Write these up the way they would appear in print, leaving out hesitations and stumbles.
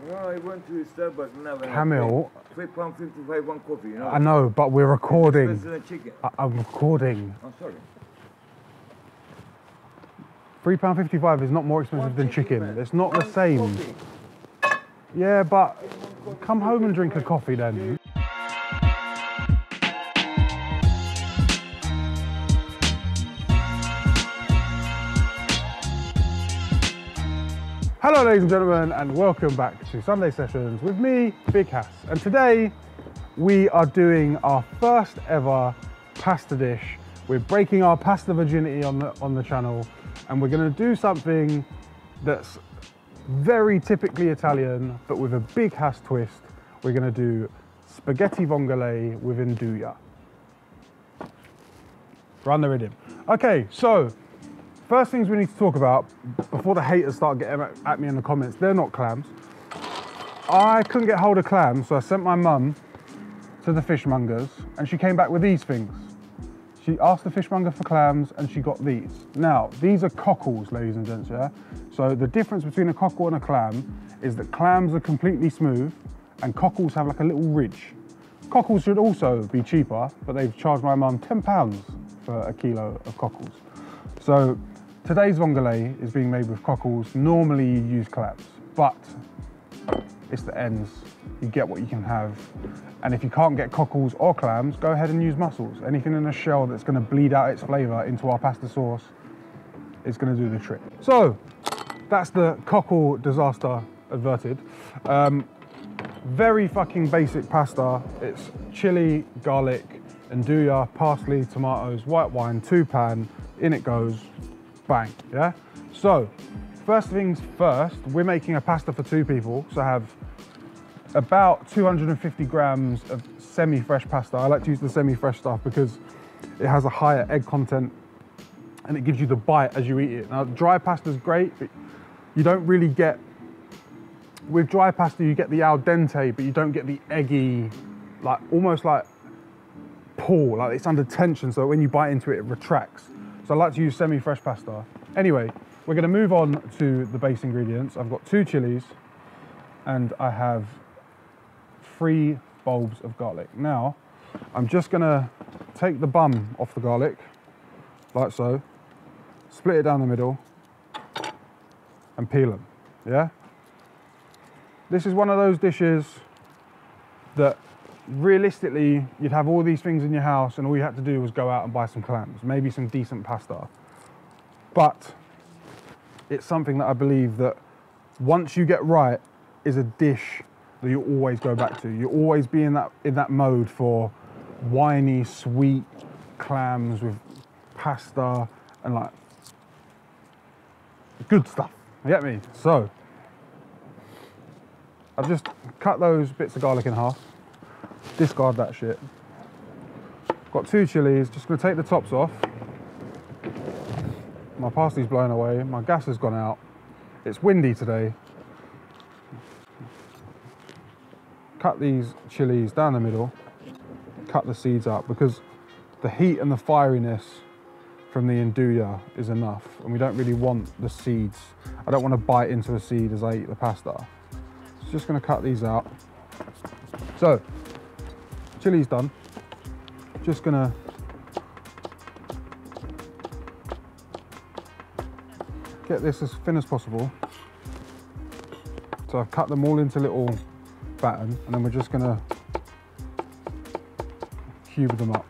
Well, I went to Starbucks now. Camille. £3.55 one coffee, you know. I know, but we're recording. It's expensive than chicken. I'm recording. I'm sorry. £3.55 is not more expensive than chicken. Man. It's not the same. Coffee. Yeah, but come home and drink a coffee then. Hello ladies and gentlemen, and welcome back to Sunday Sessions with me, Big Hass. And today we are doing our first ever pasta dish. We're breaking our pasta virginity on the channel, and we're gonna do something that's very typically Italian, but with a Big Hass twist. We're gonna do spaghetti vongole with NDUJA. Run the rhythm. Okay, so first things we need to talk about before the haters start getting at me in the comments, they're not clams. I couldn't get hold of clams, so I sent my mum to the fishmongers and she came back with these things. She asked the fishmonger for clams and she got these. Now, these are cockles, ladies and gents, yeah? So the difference between a cockle and a clam is that clams are completely smooth and cockles have like a little ridge. Cockles should also be cheaper, but they've charged my mum £10 for a kilo of cockles. So today's vongole is being made with cockles. Normally you use clams, but it's the ends. You get what you can have. And if you can't get cockles or clams, go ahead and use mussels. Anything in a shell that's gonna bleed out its flavor into our pasta sauce is gonna do the trick. So that's the cockle disaster averted. Very fucking basic pasta. It's chili, garlic, NDUJA, parsley, tomatoes, white wine, 2-pan, in it goes. Bang, yeah? So, first things first, we're making a pasta for 2 people. So I have about 250 grams of semi-fresh pasta. I like to use the semi-fresh stuff because it has a higher egg content and it gives you the bite as you eat it. Now, dry pasta is great, but you don't really get, with dry pasta, you get the al dente, but you don't get the eggy, like almost like pull, like it's under tension. So when you bite into it, it retracts. So I like to use semi-fresh pasta. Anyway, we're gonna move on to the base ingredients. I've got 2 chilies and I have 3 bulbs of garlic. Now, I'm just gonna take the bum off the garlic, like so, split it down the middle and peel them, yeah? This is one of those dishes that realistically, you'd have all these things in your house and all you had to do was go out and buy some clams, maybe some decent pasta. But it's something that I believe that once you get right is a dish that you always go back to. You always be in that mode for winey, sweet clams with pasta and like good stuff, you get me? So, I've just cut those bits of garlic in half. Discard that shit. Got 2 chilies, just gonna take the tops off. My parsley's blown away, my gas has gone out. It's windy today. Cut these chilies down the middle, cut the seeds out because the heat and the fieriness from the NDUJA is enough and we don't really want the seeds. I don't want to bite into a seed as I eat the pasta. So just gonna cut these out. So, chili's done. Just gonna get this as thin as possible. So I've cut them all into little batten and then we're just gonna cube them up.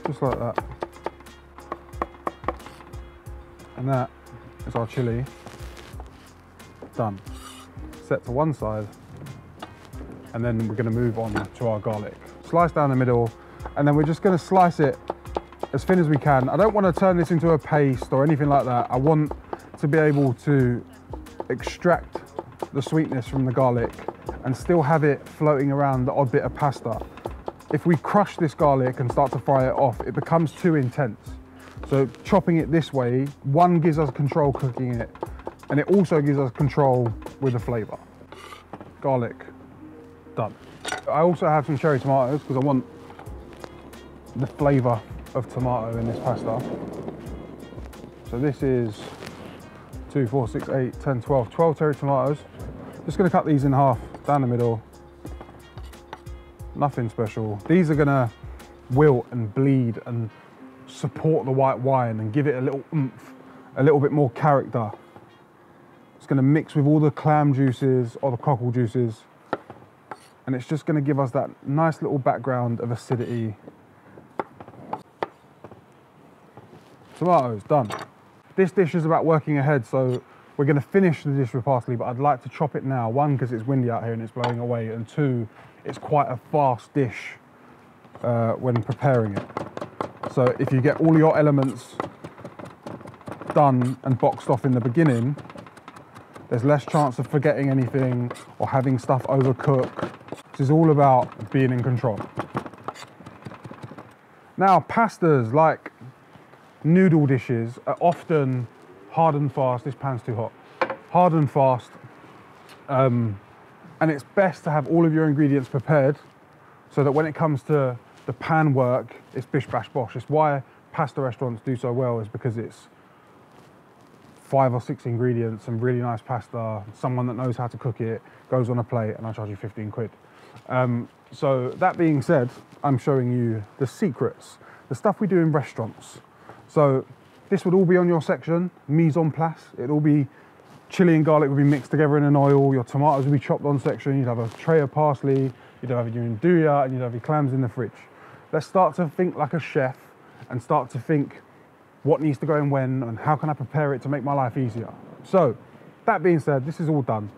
Just like that. And that is our chili done. Set to one side. And then we're gonna move on to our garlic. Slice down the middle, and then we're just gonna slice it as thin as we can. I don't wanna turn this into a paste or anything like that. I want to be able to extract the sweetness from the garlic and still have it floating around the odd bit of pasta. If we crush this garlic and start to fry it off, it becomes too intense. So chopping it this way, one gives us control cooking it, and it also gives us control with the flavor. Garlic. Done. I also have some cherry tomatoes because I want the flavour of tomato in this pasta. So this is 2, 4, 6, 8, 10, 12. 12 cherry tomatoes. Just gonna cut these in half, down the middle. Nothing special. These are gonna wilt and bleed and support the white wine and give it a little oomph, a little bit more character. It's gonna mix with all the clam juices or the cockle juices, and it's just gonna give us that nice little background of acidity. Tomatoes, done. This dish is about working ahead, so we're gonna finish the dish with parsley, but I'd like to chop it now. One, because it's windy out here and it's blowing away, and two, it's quite a fast dish when preparing it. So if you get all your elements done and boxed off in the beginning, there's less chance of forgetting anything or having stuff overcook. This is all about being in control. Now, pastas, like noodle dishes, are often hard and fast. This pan's too hot. Hard and fast. And it's best to have all of your ingredients prepared so that when it comes to the pan work, it's bish bash bosh. It's why pasta restaurants do so well, is because it's 5 or 6 ingredients and really nice pasta, someone that knows how to cook it, goes on a plate, and I charge you 15 quid. So that being said, I'm showing you the secrets, the stuff we do in restaurants. So this would all be on your section, mise en place. It'd all be chili and garlic would be mixed together in an oil. Your tomatoes would be chopped on section. You'd have a tray of parsley. You'd have your NDUJA, and you'd have your clams in the fridge. Let's start to think like a chef and start to think what needs to go in when and how can I prepare it to make my life easier. So that being said, this is all done.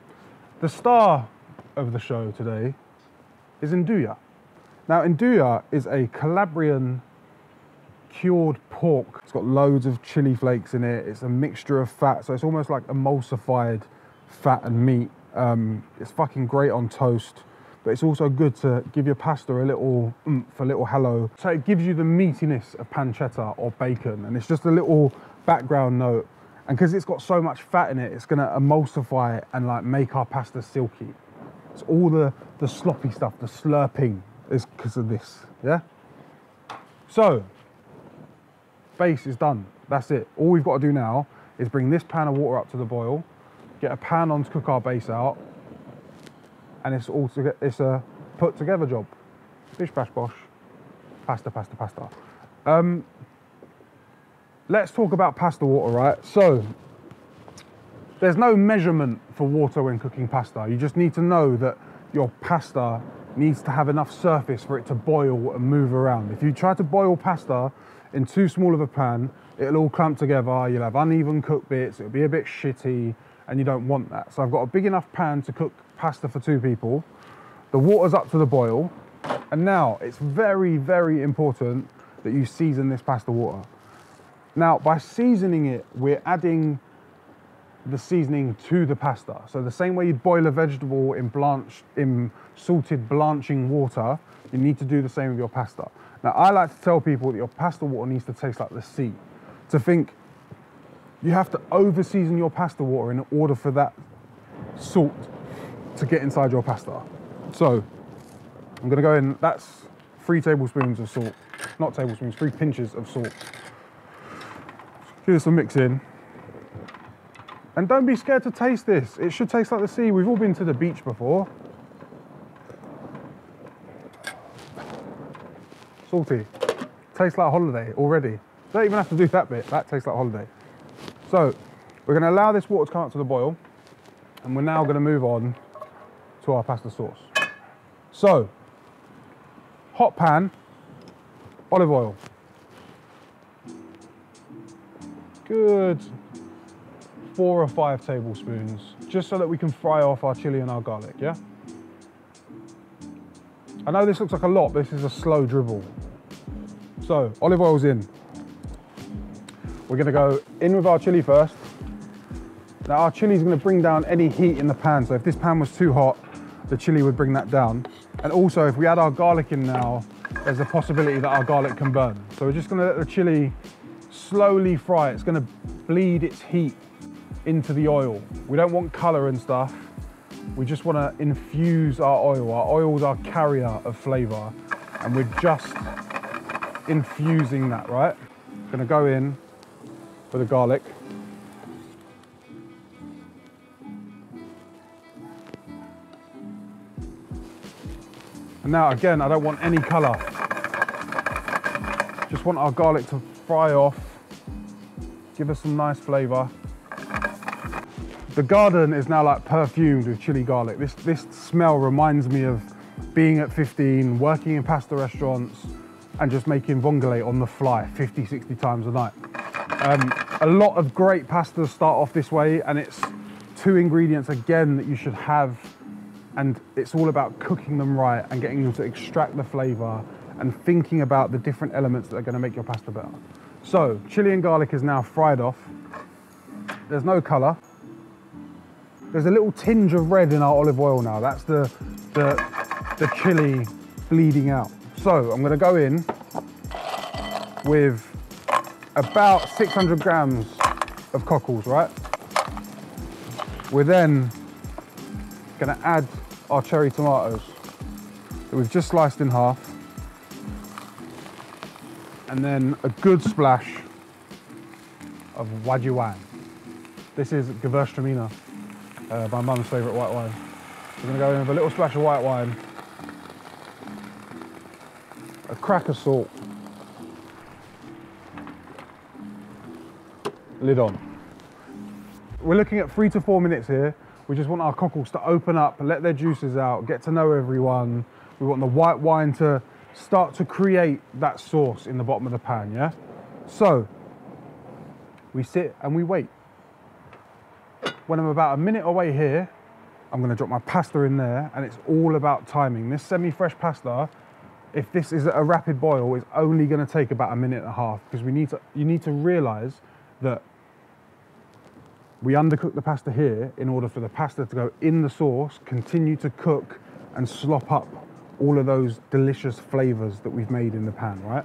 The star of the show today is NDUJA. Now, NDUJA is a Calabrian cured pork. It's got loads of chili flakes in it. It's a mixture of fat, so it's almost like emulsified fat and meat. It's fucking great on toast, but it's also good to give your pasta a little oomph, a little hello. So it gives you the meatiness of pancetta or bacon, and it's just a little background note. And because it's got so much fat in it, it's gonna emulsify and like make our pasta silky. It's all the sloppy stuff, the slurping is because of this, yeah? So, base is done, that's it. All we've got to do now is bring this pan of water up to the boil, get a pan on to cook our base out, and it's a put together job. Bish bash bosh, pasta, pasta, pasta. Let's talk about pasta water, right? So, there's no measurement for water when cooking pasta. You just need to know that your pasta needs to have enough surface for it to boil and move around. If you try to boil pasta in too small of a pan, it'll all clump together, you'll have uneven cooked bits, it'll be a bit shitty, and you don't want that. So I've got a big enough pan to cook pasta for 2 people. The water's up to the boil, and now it's very, very important that you season this pasta water. Now, by seasoning it, we're adding the seasoning to the pasta. So the same way you'd boil a vegetable in salted blanching water, you need to do the same with your pasta. Now, I like to tell people that your pasta water needs to taste like the sea. To think you have to over season your pasta water in order for that salt to get inside your pasta. So I'm gonna go in, that's 3 tablespoons of salt, not tablespoons, 3 pinches of salt. Give this a mix in. And don't be scared to taste this. It should taste like the sea. We've all been to the beach before. Salty. Tastes like holiday already. Don't even have to do that bit. That tastes like holiday. So we're gonna allow this water to come up to the boil, and we're now gonna move on to our pasta sauce. So, hot pan, olive oil. Good 4 or 5 tablespoons, just so that we can fry off our chili and our garlic, yeah? I know this looks like a lot, but this is a slow dribble. So, olive oil's in. We're gonna go in with our chili first. Now our chili's gonna bring down any heat in the pan, so if this pan was too hot, the chili would bring that down. And also, if we add our garlic in now, there's a possibility that our garlic can burn. So we're just gonna let the chili slowly fry. It's gonna bleed its heat into the oil. We don't want color and stuff. We just wanna infuse our oil. Our oil's our carrier of flavor, and we're just infusing that, right? Gonna go in with the garlic. And now again, I don't want any color. Just want our garlic to fry off, give us some nice flavor. The garden is now like perfumed with chili garlic. This smell reminds me of being at 15, working in pasta restaurants, and just making vongole on the fly 50, 60 times a night. A lot of great pastas start off this way, and it's 2 ingredients again that you should have, and it's all about cooking them right and getting them to extract the flavor and thinking about the different elements that are gonna make your pasta better. So, chili and garlic is now fried off. There's no color. There's a little tinge of red in our olive oil now. That's the chili bleeding out. So I'm gonna go in with about 600 grams of cockles, right? We're then gonna add our cherry tomatoes that we've just sliced in half. And then a good splash of white wine. This is Gewürztraminer, my mum's favourite white wine. We're gonna go in with a little splash of white wine, a crack of salt, lid on. We're looking at 3 to 4 minutes here. We just want our cockles to open up, let their juices out, get to know everyone. We want the white wine to start to create that sauce in the bottom of the pan, yeah? So, we sit and we wait. When I'm about a minute away here, I'm gonna drop my pasta in there, and it's all about timing. This semi-fresh pasta, if this is at a rapid boil, is only gonna take about a minute and a half, because you need to realize that we undercook the pasta here in order for the pasta to go in the sauce, continue to cook and slop up all of those delicious flavors that we've made in the pan, right?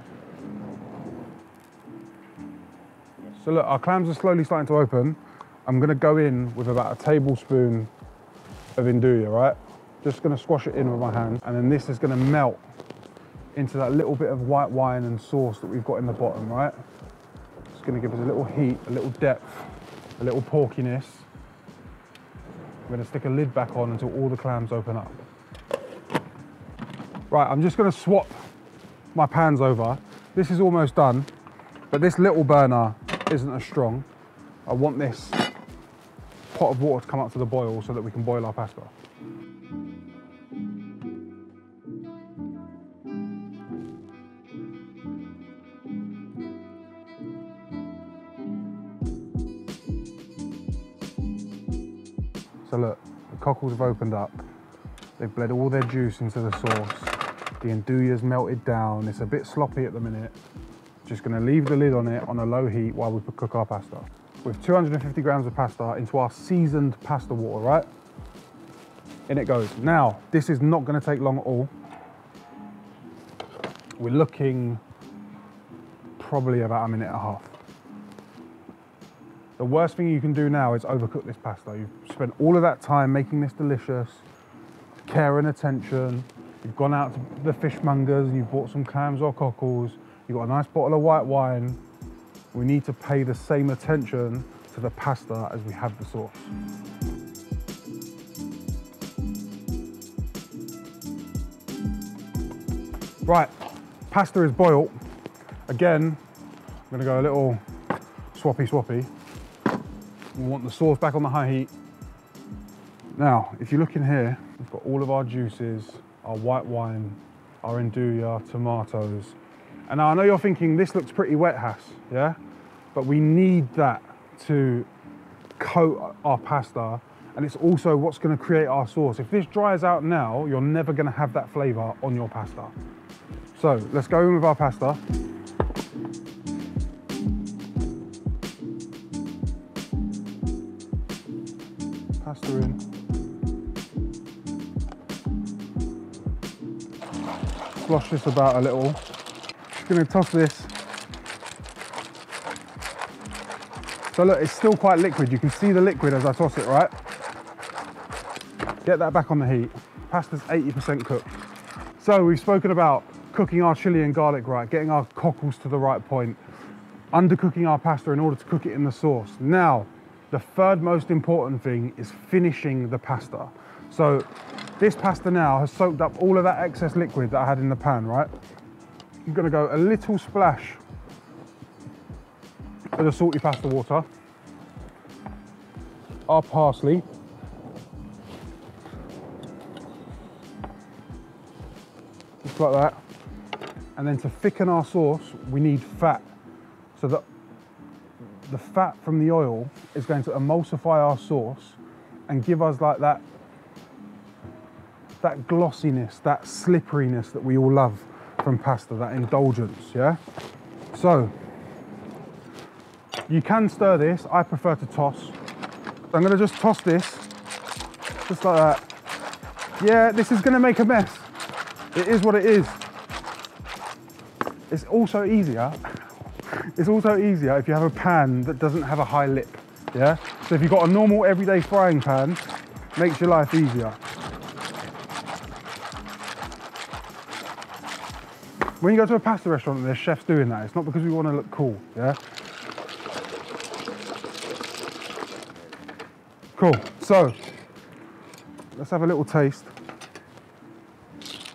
So look, our clams are slowly starting to open. I'm gonna go in with about a tablespoon of NDUJA, right? Just gonna squash it in with my hand, and then this is gonna melt into that little bit of white wine and sauce that we've got in the bottom, right? It's gonna give us a little heat, a little depth, a little porkiness. I'm gonna stick a lid back on until all the clams open up. Right, I'm just gonna swap my pans over. This is almost done, but this little burner isn't as strong. I want this pot of water to come up to the boil so that we can boil our pasta. So look, the cockles have opened up. They've bled all their juice into the sauce. The NDUJA's melted down. It's a bit sloppy at the minute. Just gonna leave the lid on it on a low heat while we cook our pasta. With 250 grams of pasta into our seasoned pasta water, right? In it goes. Now, this is not gonna take long at all. We're looking probably about a minute and a half. The worst thing you can do now is overcook this pasta. You've spent all of that time making this delicious, care and attention. You've gone out to the fishmongers and you've bought some clams or cockles. You've got a nice bottle of white wine. We need to pay the same attention to the pasta as we have the sauce. Right, pasta is boiled. Again, I'm gonna go a little swappy. We want the sauce back on the high heat. Now, if you look in here, we've got all of our juices, our white wine, our NDUJA, tomatoes. And now I know you're thinking, this looks pretty wet, Hass, yeah? But we need that to coat our pasta, and it's also what's gonna create our sauce. If this dries out now, you're never gonna have that flavor on your pasta. So let's go in with our pasta. Pasta in. Slosh this about a little. Just gonna toss this. So look, it's still quite liquid. You can see the liquid as I toss it, right? Get that back on the heat. Pasta's 80% cooked. So we've spoken about cooking our chili and garlic right, getting our cockles to the right point, undercooking our pasta in order to cook it in the sauce. Now, the third most important thing is finishing the pasta. So This pasta now has soaked up all of that excess liquid that I had in the pan, right? I'm gonna go a little splash of the salty pasta water, our parsley, just like that. And then to thicken our sauce, we need fat. So that the fat from the oil is going to emulsify our sauce and give us like that glossiness, that slipperiness that we all love from pasta, that indulgence, yeah? So, you can stir this, I prefer to toss. So I'm gonna just toss this, just like that. Yeah, this is gonna make a mess. It is what it is. It's also easier if you have a pan that doesn't have a high lip, yeah? So if you've got a normal everyday frying pan, makes your life easier. When you go to a pasta restaurant and there's chefs doing that, it's not because we want to look cool, yeah? Cool, so, let's have a little taste. Just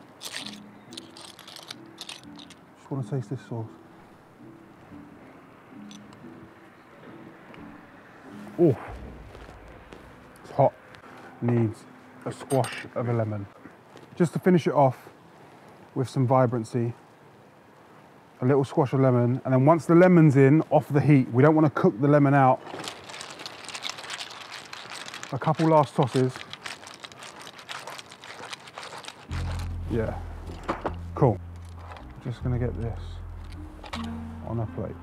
want to taste this sauce. Oh, it's hot. Needs a squash of a lemon. Just to finish it off with some vibrancy, a little squash of lemon, and then once the lemon's in, off the heat, we don't want to cook the lemon out. A couple last tosses. Yeah, cool. Just gonna get this on a plate.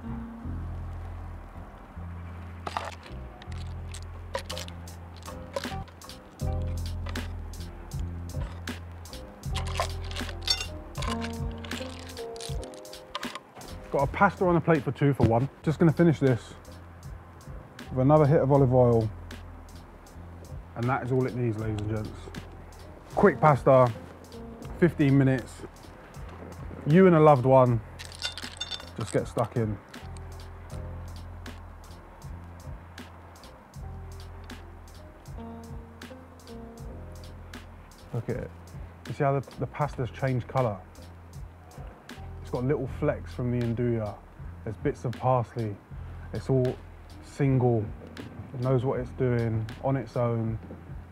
Got a pasta on a plate for 2 for 1. Just gonna finish this with another hit of olive oil, and that is all it needs, ladies and gents. Quick pasta, 15 minutes. You and a loved one, just get stuck in. Look at it. You see how the pasta's changed colour? It's got little flecks from the NDUJA. There's bits of parsley. It's all single. It knows what it's doing on its own.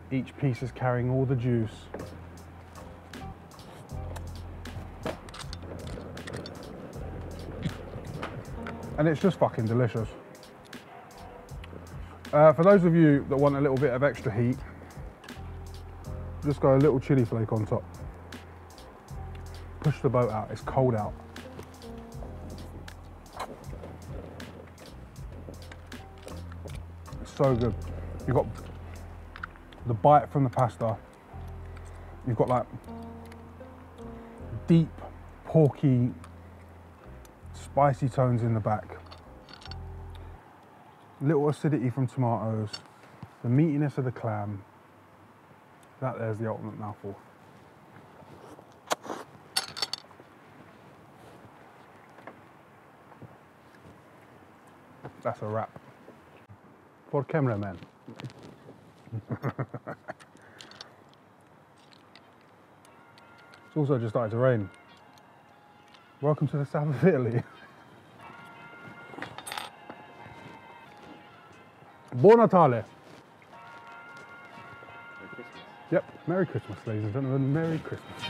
Each piece is carrying all the juice. And it's just fucking delicious. For those of you that want a little bit of extra heat, just go a little chili flake on top. Push the boat out, it's cold out. It's so good. You've got the bite from the pasta. You've got like deep, porky, spicy tones in the back. Little acidity from tomatoes. The meatiness of the clam. That there's the ultimate mouthful. That's a wrap. For cameraman. It's also just started to rain. Welcome to the south of Italy. Buon Natale. Yep, Merry Christmas, ladies and gentlemen, Merry Christmas.